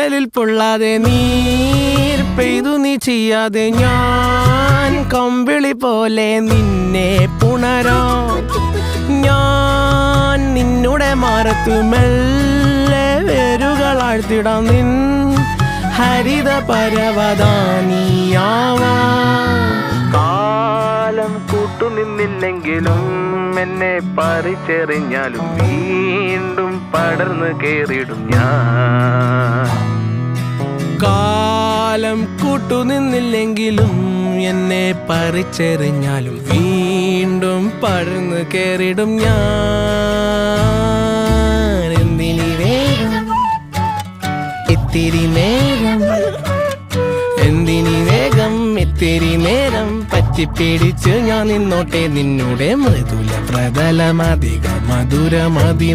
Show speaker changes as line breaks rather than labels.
കടലിൽ പൊള്ളാതെ നീർ പെയ്തു നീ ചെയ്യാതെ ഞാൻ കമ്പിളി പോലെ നിന്നെ പുണരാം. ഞാൻ നിന്നുടെ മാറത്തു മെല്ലെ വേരുകളാഴ്ത്തിടാം. നിൻ ഹരിത പരവതാനിയാവാം.
കാലം കൂട്ടുനിന്നില്ലെങ്കിലും എന്നെ പറിച്ചെറിഞ്ഞാലും വീണ്ടും പടർന്നു കേറിടും ഞാൻ.
കാലം കൂട്ടുനിന്നില്ലെങ്കിലും എന്നെ പറിച്ചെറിഞ്ഞാലും വീണ്ടും പടർന്നു കേറിടും ഞാൻ. എന്തിനി വേഗം ഇത്തിരി നേരം, എന്തിനി വേഗം ഇത്തിരി നേരം പറ്റിപ്പിടിച്ച് ഞാൻ നിന്നോട്ടെ നിന്നുടെ മൃദുല പ്രതലമധിക മധുരമതിമനോഹരം.